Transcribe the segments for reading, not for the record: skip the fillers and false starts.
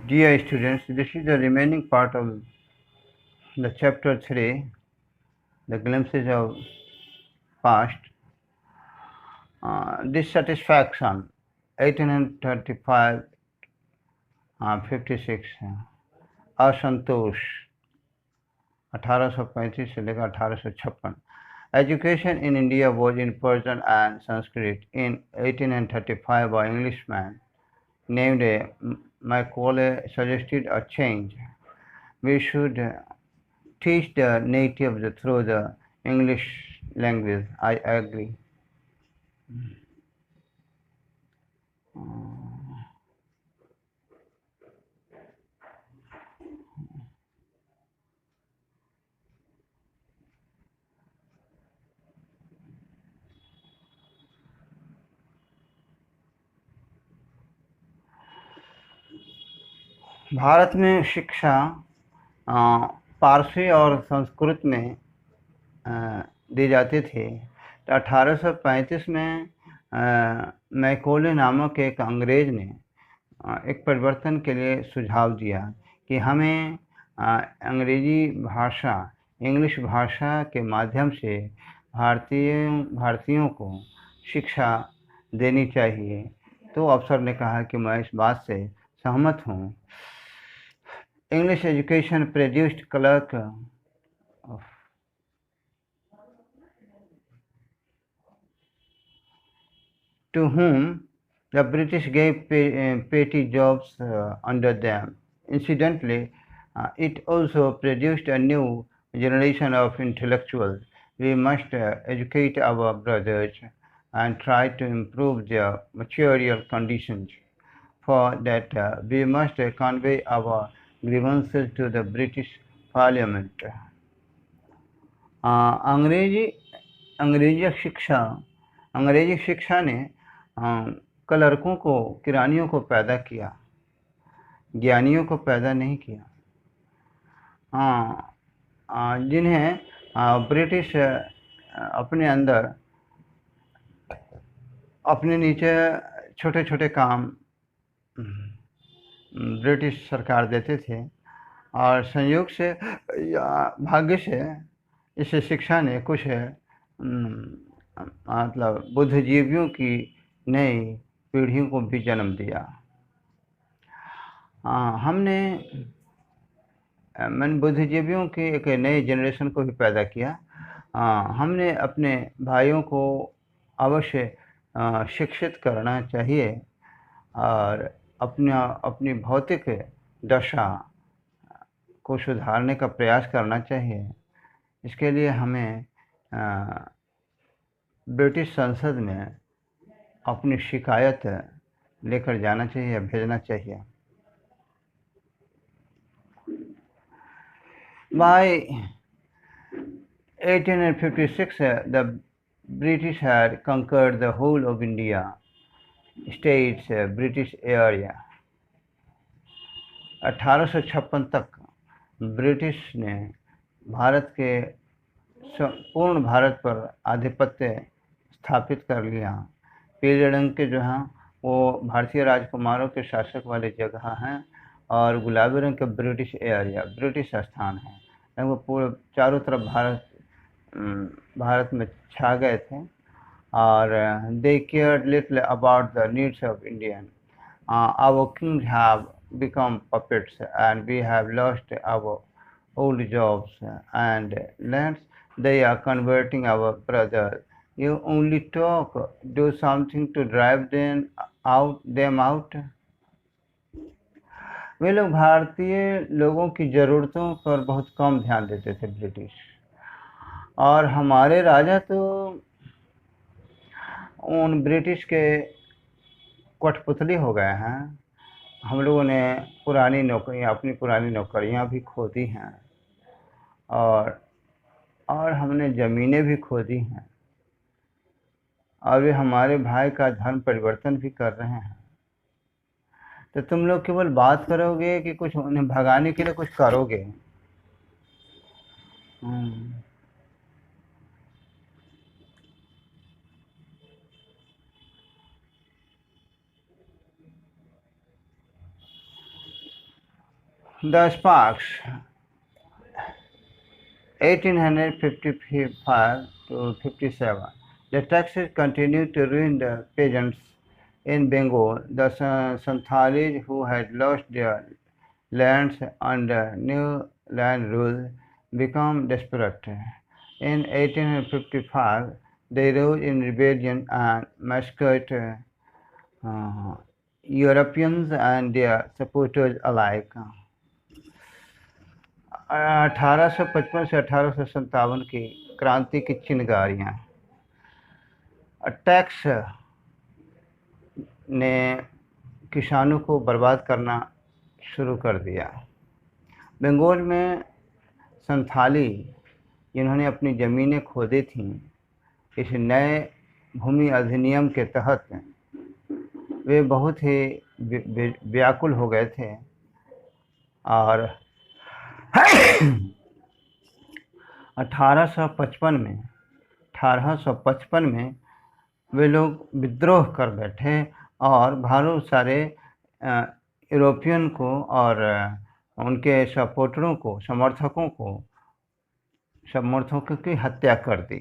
Dear students, this is the remaining part of the chapter 3, the glimpses of past. Dissatisfaction, 1835 56, असंतोष 1835 से लेकर 1856. Education in India was in Persian and Sanskrit. In 1835, an Englishman named Macaulay suggested a change. We should teach the natives through the English language. I agree. Bharat में शिक्षा पारसी और संस्कृत में दी जाती थी। तो 1835 में मैकॉले नामक एक अंग्रेज ने एक परिवर्तन के लिए सुझाव दिया कि हमें अंग्रेजी भाषा, इंग्लिश भाषा के माध्यम से भारतीयों को शिक्षा देनी चाहिए। तो अफसर ने कहा कि मैं इस बात से सहमत हूँ। English education produced clerk to whom the British gave petty jobs under them. Incidentally, it also produced a new generation of intellectuals. We must educate our brothers and try to improve their material conditions. For that, we must convey our grievances to the British Parliament. अंग्रेजी अंग्रेजी शिक्षा ने क्लर्कों को, किरानियों को पैदा किया, ज्ञानियों को पैदा नहीं किया। जिन्हें ब्रिटिश अपने अंदर, अपने नीचे छोटे छोटे काम ब्रिटिश सरकार देते थे, और संयोग से या भाग्य से इस शिक्षा ने कुछ मतलब बुद्धिजीवियों की नई पीढ़ियों को भी जन्म दिया। मैंने बुद्धिजीवियों की एक नए जनरेशन को भी पैदा किया। हमने अपने भाइयों को अवश्य शिक्षित करना चाहिए और अपनी भौतिक दशा को सुधारने का प्रयास करना चाहिए। इसके लिए हमें ब्रिटिश संसद में अपनी शिकायत लेकर जाना चाहिए, भेजना चाहिए। By 1856, the British had conquered the whole of India, states, British area. 1856 तक ब्रिटिश ने भारत के पूर्ण भारत पर आधिपत्य स्थापित कर लिया। पीले रंग के जो हैं वो भारतीय राजकुमारों के शासक वाली जगह हैं, और गुलाबी रंग के ब्रिटिश एरिया, ब्रिटिश स्थान है। वो पूरे चारों तरफ भारत में छा गए थे, और they cared little about the needs of Indian. Our kings have become puppets, and we have lost our old jobs and lands. They are converting our brothers. You only talk, do something to drive them out. वे लोग भारतीय लोगों की ज़रूरतों पर बहुत कम ध्यान देते थे ब्रिटिश, और हमारे राजा तो उन ब्रिटिश के कठपुतली हो गए हैं। हम लोगों ने अपनी पुरानी नौकरियां भी खो दी हैं, और हमने ज़मीनें भी खो दी हैं, और वे हमारे भाई का धर्म परिवर्तन भी कर रहे हैं। तो तुम लोग केवल बात करोगे कि कुछ उन्हें भगाने के लिए कुछ करोगे? The Sparks, 1855 to 57. The taxes continued to ruin the peasants in Bengal. The Santhales, who had lost their lands under new land rule, became desperate. In 1855, they rose in rebellion and massacred Europeans and their supporters alike. 1855 से 1857 की क्रांति की चिंगारियाँ। Tax ने किसानों को बर्बाद करना शुरू कर दिया। बंगाल में संथाली जिन्होंने अपनी ज़मीनें खोदी थीं, इस नए भूमि अधिनियम के तहत वे बहुत ही व्याकुल हो गए थे और 1855 में वे लोग विद्रोह कर बैठे और बहुत सारे यूरोपियन को और उनके सपोर्टरों को समर्थकों की हत्या कर दी।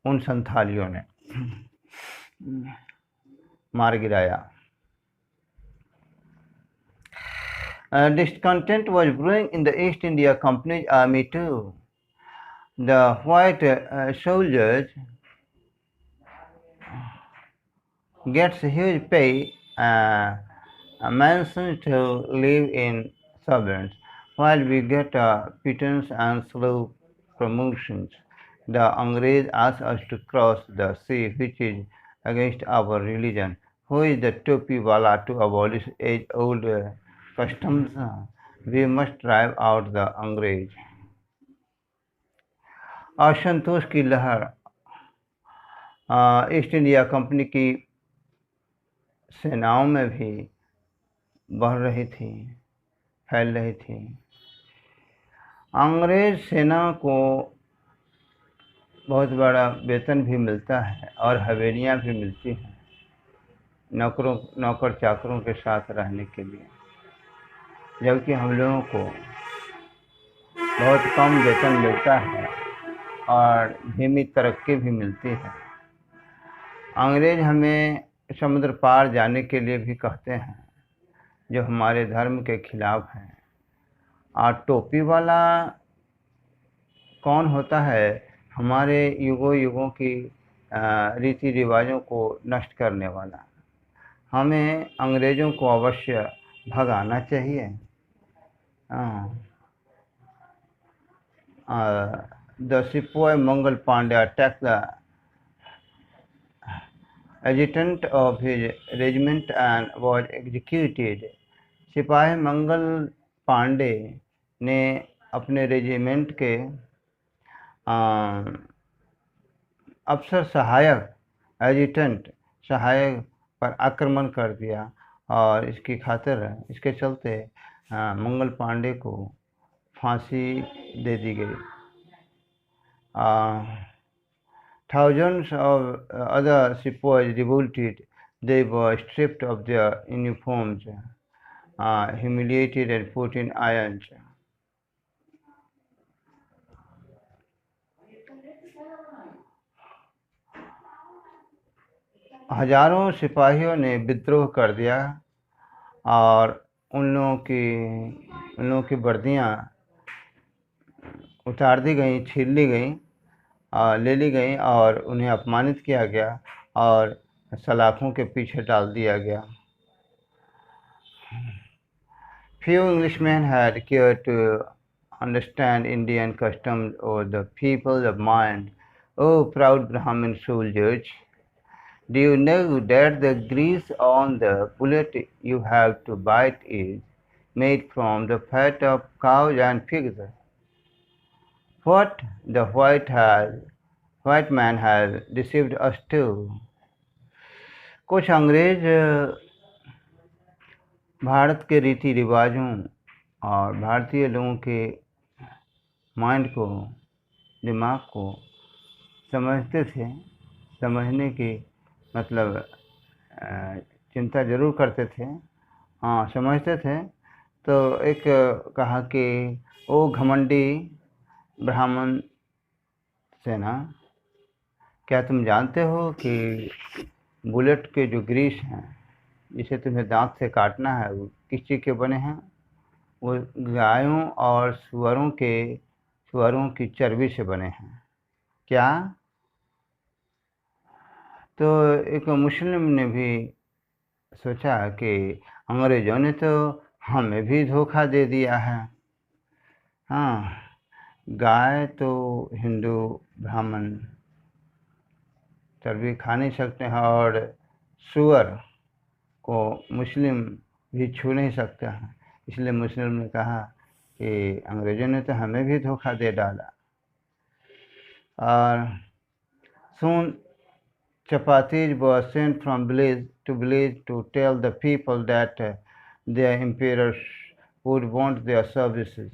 उन संथालियों ने मार गिराया। Discontent was brewing in the East India Company's army too. The white soldiers gets huge pay, mansions to live in suburbs, while we get pittance and slow promotions. The Angrez asked us to cross the sea, which is against our religion. Who is the topi wala to abolish age-old customs? We must drive out the Angrez. असंतोष की लहर east India company की सेनाओं में भी बढ़ रही थी, फैल रही थी। अंग्रेज सेना को बहुत बड़ा वेतन भी मिलता है और हवेलियां भी मिलती हैं नौकर चाकरों के साथ रहने के लिए, जबकि हम लोगों को बहुत कम वेतन मिलता है और धीमी तरक्की भी मिलती है। अंग्रेज हमें समुद्र पार जाने के लिए भी कहते हैं, जो हमारे धर्म के खिलाफ है। और टोपी वाला कौन होता है? हमारे युगों की रीति रिवाजों को नष्ट करने वाला। हमें अंग्रेज़ों को अवश्य भगाना चाहिए। The Sepoy Mangal Pandey attacked the adjutant of his regiment and was executed. सिपाही मंगल पांडे ने अपने रेजिमेंट के अफसर एडजुटेंट सहायक पर आक्रमण कर दिया और इसके चलते मंगल पांडे को फांसी दे दी गई। Thousands of other sepoys revolted. They were stripped of their uniforms, humiliated and put in irons. हजारों सिपाहियों ने विद्रोह कर दिया और उन लोगों की वर्दियाँ उतार दी गई, छीन ली गई, ले ली गई और उन्हें अपमानित किया गया और सलाखों के पीछे डाल दिया गया। Few Englishmen had cared to understand Indian customs or the people of mind. Oh, proud Brahmin soldiers! Do you know that the grease on the bullet you have to bite is made from the fat of cows and pigs? What the white man has deceived us too. कुछ अंग्रेज भारत के रीति रिवाजों और भारतीय लोगों के दिमाग को समझते थे, समझने की मतलब चिंता जरूर करते थे, समझते थे, तो एक कहा कि ओ घमंडी ब्राह्मण सेना, क्या तुम जानते हो कि बुलेट के जो ग्रीस हैं जिसे तुम्हें दांत से काटना है वो किस चीज़ के बने हैं? वो गायों और सुअरों की चर्बी से बने हैं। क्या? तो एक मुस्लिम ने भी सोचा कि अंग्रेज़ों ने तो हमें भी धोखा दे दिया है। हाँ, गाय तो हिंदू ब्राह्मण चर्बी खा नहीं सकते हैं और सूअर को मुस्लिम भी छू नहीं सकते हैं। इसलिए मुस्लिम ने कहा कि अंग्रेज़ों ने तो हमें भी धोखा दे डाला। और soon chapatis were sent from village to tell the people that their emperors would want their services.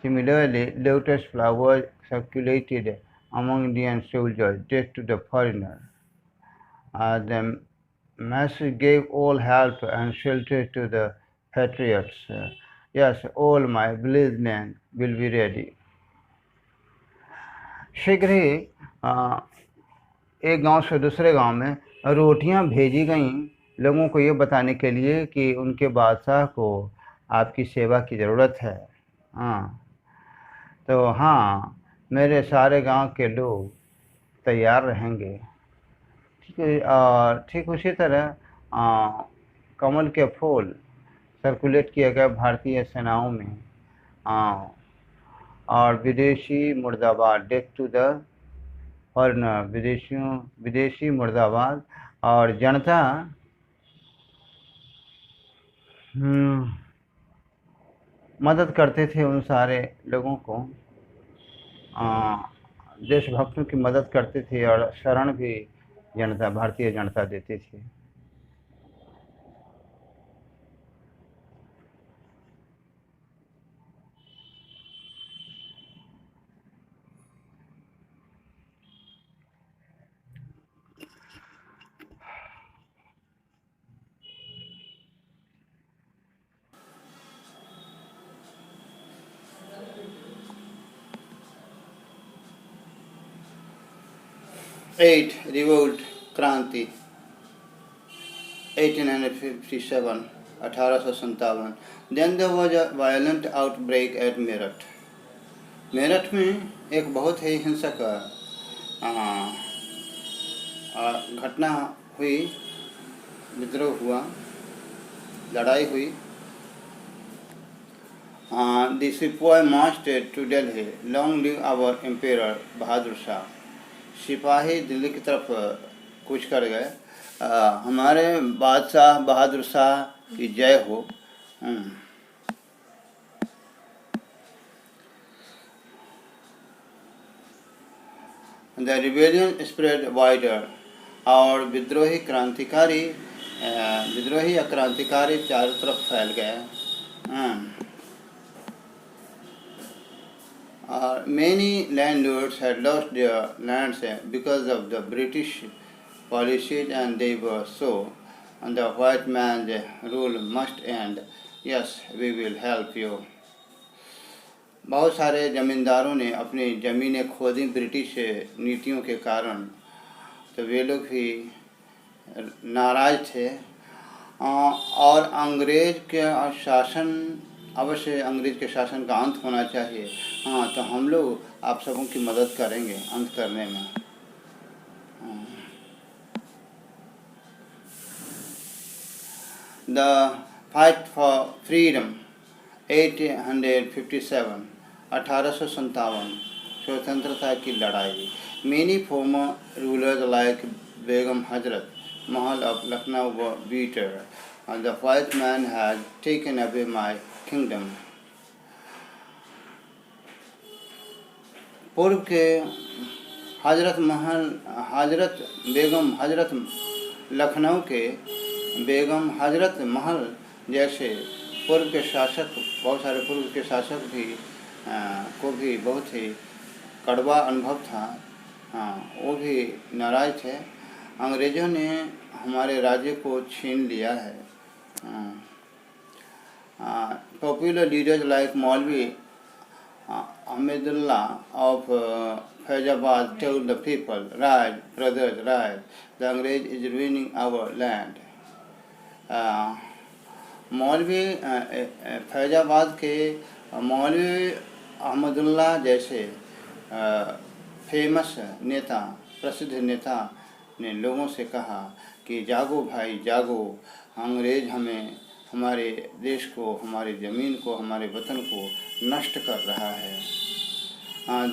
Similarly, lotus flowers circulated among Indian soldiers, death to the foreigner. The message gave all help and shelter to the patriots. Yes, all my village men will be ready. शीघ्र ही एक गांव से दूसरे गांव में रोटियां भेजी गईं लोगों को ये बताने के लिए कि उनके बादशाह को आपकी सेवा की ज़रूरत है। हाँ, तो हाँ, मेरे सारे गांव के लोग तैयार रहेंगे। ठीक है। और ठीक उसी तरह कमल के फूल सर्कुलेट किए गए भारतीय सेनाओं में। आ, और विदेशी मुर्दाबाद, डेथ टू द फॉरेनर, विदेशी मुर्दाबाद। और जनता मदद करते थे उन सारे लोगों को, देशभक्तों की मदद करते थे और शरण भी भारतीय जनता देती थी। एट रिवोल्ट क्रांति 1857 1857। Then there was a violent outbreak at Meerut. Meerut में एक बहुत ही हिंसक घटना हुई, विद्रोह हुआ, लड़ाई हुई। The Sepoy marched to Delhi. Long live our emperor Bahadur Shah. सिपाही दिल्ली की तरफ कूच कर गए। हमारे बादशाह बहादुर शाह की जय हो। The rebellion spread wider। और विद्रोही या क्रांतिकारी चारों तरफ फैल गए। Many landlords had lost their lands because of the British policies, and they were so. And the white man's rule must end. Yes, we will help you। बहुत सारे जमींदारों ने अपनी ज़मीनें खो दी ब्रिटिश नीतियों के कारण, तो वे लोग भी नाराज थे। और अंग्रेज के शासन, अवश्य अंग्रेज के शासन का अंत होना चाहिए। हाँ, तो हम लोग आप सबों की मदद करेंगे अंत करने में। द फाइट फॉर फ्रीडम 1857 1857, स्वतंत्रता की लड़ाई। Many former rulers like Begum Hazrat Mahal of Lucknow were bitter, and the white man had taken away my kingdom। पूर्व के लखनऊ के बेगम हजरत महल जैसे पूर्व के शासक, बहुत सारे पूर्व के शासक भी को भी बहुत ही कड़वा अनुभव था। वो भी नाराज थे। अंग्रेज़ों ने हमारे राज्य को छीन लिया है। popular leaders like Maulvi Ahmedullah of Faizabad told the people, "Rise, brothers, rise! The Angrez is ruining our land." uh, मौलवी फैज़ाबाद के मौलवी अहमदुल्ला जैसे फेमस नेता, प्रसिद्ध नेता ने लोगों से कहा कि जागो भाई जागो, अंग्रेज़ हमें, हमारे देश को, हमारी ज़मीन को, हमारे वतन को नष्ट कर रहा है।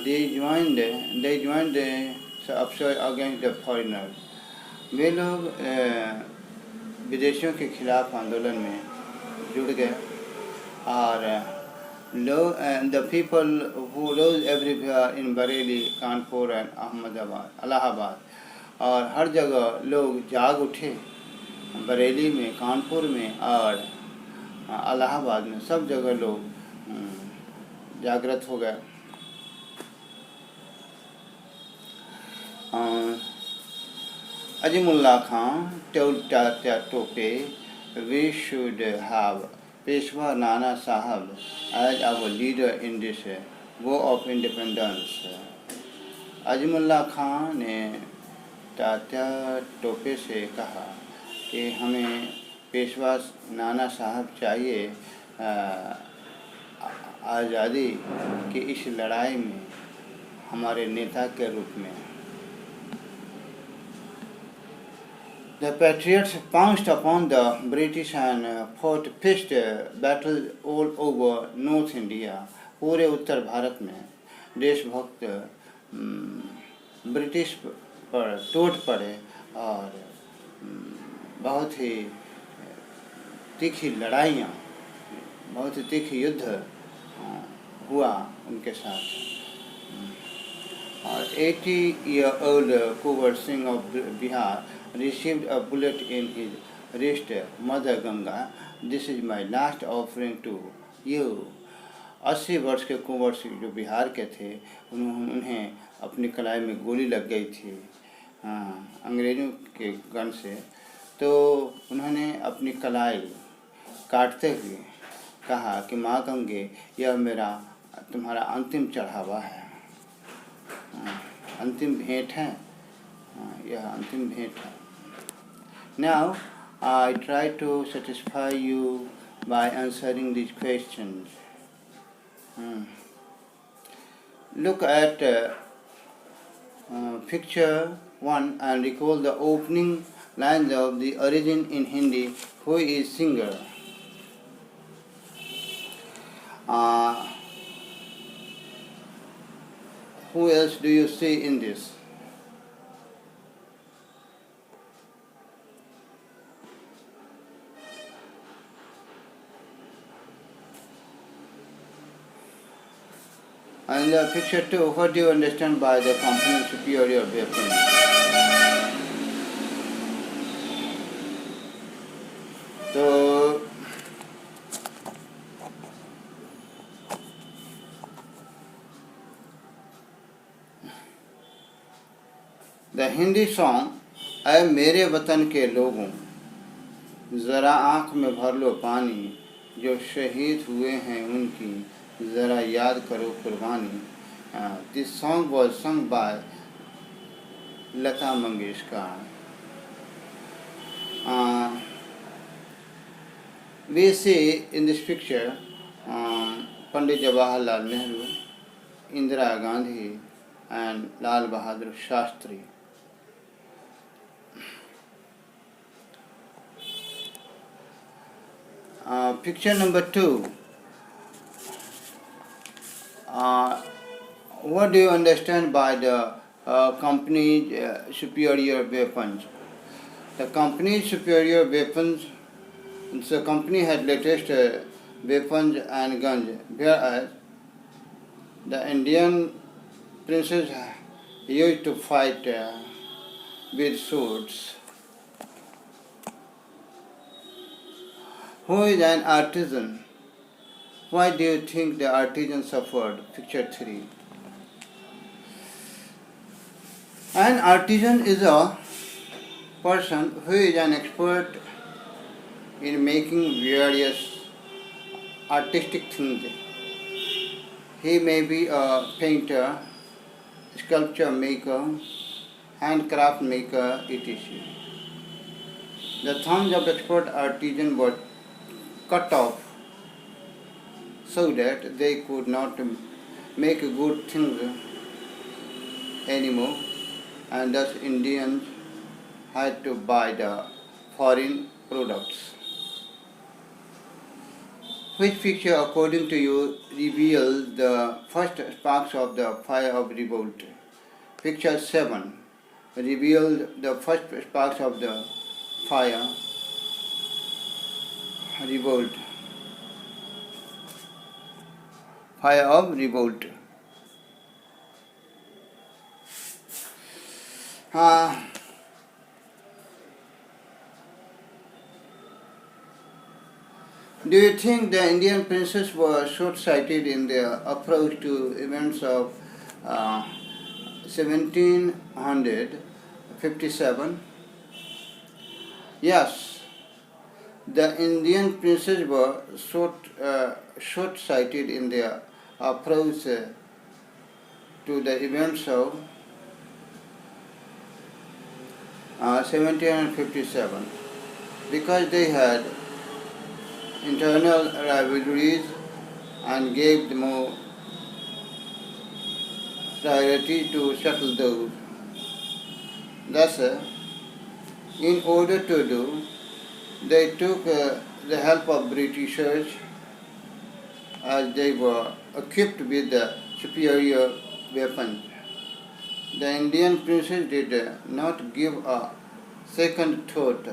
दे ज्वाइंड अपशोर अगेंस्ट द फॉरेनर। वे लोग विदेशियों के खिलाफ आंदोलन में जुड़ गए और लोग the people who rose everywhere in Bareilly, Kanpur and Ahmedabad, Allahabad, और हर जगह लोग जाग उठे। बरेली में, कानपुर में और इलाहाबाद में, सब जगह लोग जागृत हो गए। Azimullah Khan told Tatya Tope, "We should have Peshwa Nana Sahab as our leader in this war of independence." Azimullah Khan ने तात्या टोपे से कहा कि हमें पेशवा नाना साहब चाहिए आज़ादी की इस लड़ाई में हमारे नेता के रूप में। The patriots pounced upon the British and fought fierce battles all over North India. पूरे उत्तर भारत में देशभक्त ब्रिटिश पर टूट पड़े और बहुत ही तीखी लड़ाइयाँ, बहुत ही तीखी युद्ध हुआ उनके साथ। और 80-year-old Kunwar Singh of Bihar received a bullet in his wrist. Mother Ganga, this is my last offering to you. 80 वर्ष के कुंवर सिंह जो बिहार के थे, उन्हें अपनी कलाई में गोली लग गई थी अंग्रेज़ों के गन से। तो उन्होंने अपनी कलाई काटते हुए कहा कि माँ गंगे, यह मेरा तुम्हारा अंतिम चढ़ावा है, अंतिम भेंट है, यह अंतिम भेंट है। Now I try to satisfy you by answering these questions. Look at picture 1 and recall the opening lines of the origin in Hindi. Who is singer? Who else do you see in this? And picture 2, what do you understand by the company superior weapon? So, the Hindi song, ऐ मेरे वतन के लोगों, ज़रा आँख में भर लो पानी, जो शहीद हुए हैं उनकी ज़रा याद करो कुर्बानी. This song was sung by Lata Mangeshkar. We see in this picture Pandit Jawaharlal Nehru, Indira Gandhi and Lal Bahadur Shastri. Picture number 2. What do you understand by the company's superior weapons? The company's superior weapons, the company had latest weapons and guns, whereas the Indian princes used to fight with swords. Who is an artisan? Why do you think the artisan suffered? Picture 3. An artisan is a person who is an expert in making various artistic things. He may be a painter, sculpture maker, handcraft maker, etc. The thumbs of expert artisans were cut off so that they could not make good things anymore, and thus Indians had to buy the foreign products. Which picture, according to you, reveals the first sparks of the fire of revolt? Picture 7 reveals the first sparks of the fire revolt. Fire of revolt. Do you think the Indian princes were short-sighted in their approach to events of 1757? Yes, the Indian princes were short-sighted in their approach to the events of 1757 because they had internal rivalries and gave more priority to settle those. Thus, in order to do, they took the help of Britishers as they were equipped with the superior weapons. The Indian princes did not give a second thought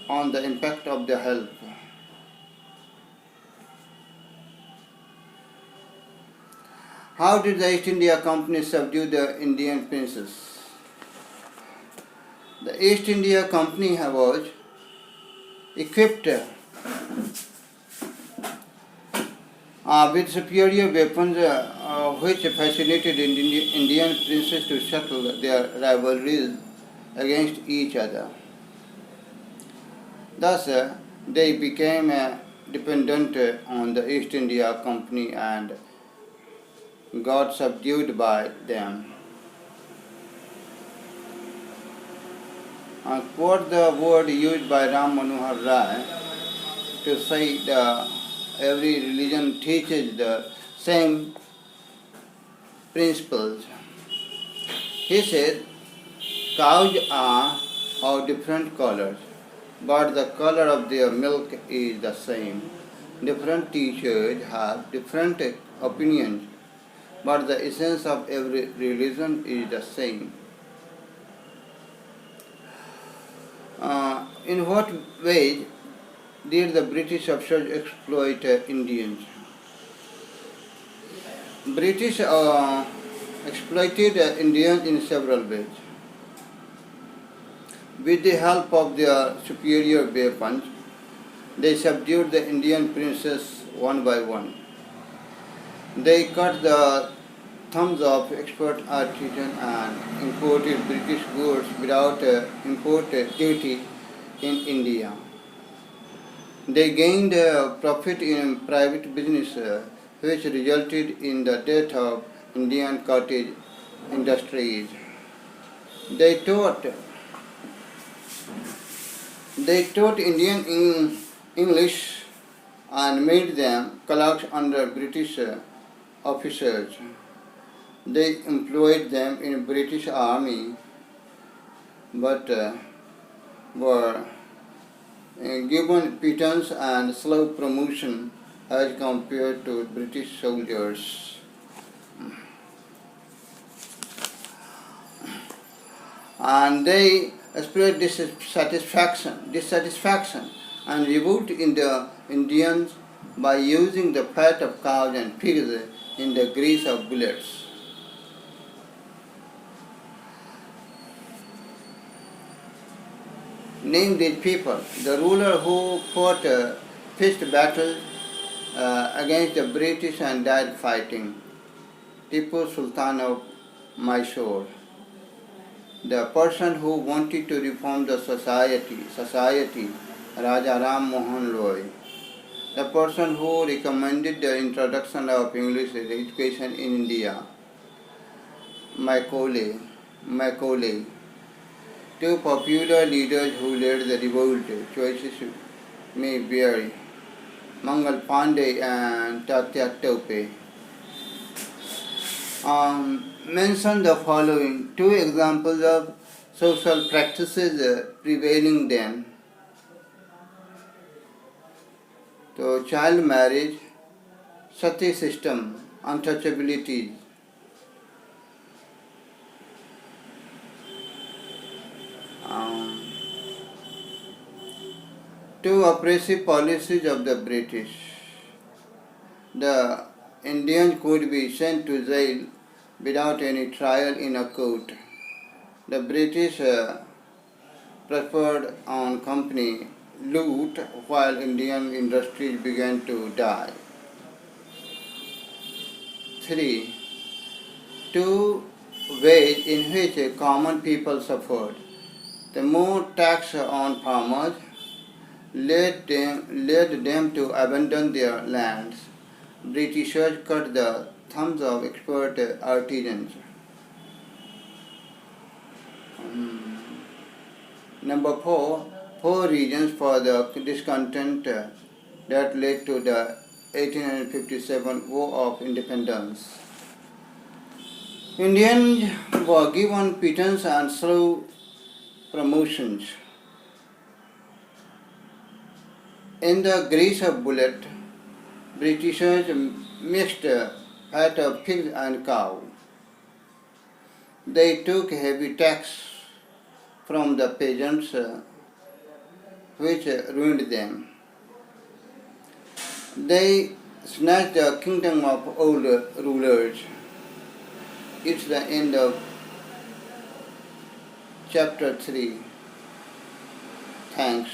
on the impact of the help. How did the East India Company subdue the Indian princes? The East India Company was equipped with superior weapons which fascinated Indian princes to settle their rivalries against each other. Thus, they became dependent on the East India Company and got subdued by them. Quote the word used by Ram Manohar Rai to say every religion teaches the same principles. He said, cows are of different colors, but the color of their milk is the same. Different teachers have different opinions, but the essence of every religion is the same. In what ways did the British officers exploit Indians? British exploited Indians in several ways. With the help of their superior weapons, they subdued the Indian princes one by one. They cut the thumbs of expert artisans and imported British goods without import duty in India. They gained profit in private business, which resulted in the death of Indian cottage industries. They taught Indian English and made them clerks under British officers. They employed them in British Army, but were given pittance and slow promotion as compared to British soldiers. And they spread dissatisfaction and revolt in the Indians by using the fat of cows and pigs in the grease of bullets. Name these people. The ruler who fought fist battles against the British and died fighting, Tipu Sultan of Mysore. The person who wanted to reform the society, Raja Ram Mohan Roy. the person who recommended the introduction of English education in India, Macaulay. Two popular leaders who led the revolt, choices may vary, Mangal Pandey and Tatya Tope. Mention the following two examples of social practices prevailing then. So, child marriage, sati system, untouchability. Two oppressive policies of the British. The Indians could be sent to jail without any trial in a court. The British preferred on company loot while Indian industries began to die. 3. Two ways in which common people suffered. The more tax on farmers led them to abandon their lands. Britishers cut the thumbs of expert artisans. Number 4. Four reasons for the discontent that led to the 1857 War of Independence. Indians were given pittance and slow promotions. In the grease of bullet, Britishers mixed fat of pig and cow. They took heavy tax from the peasants, which ruined them. They snatched the kingdom of old rulers. It's the end of chapter 3. Thanks.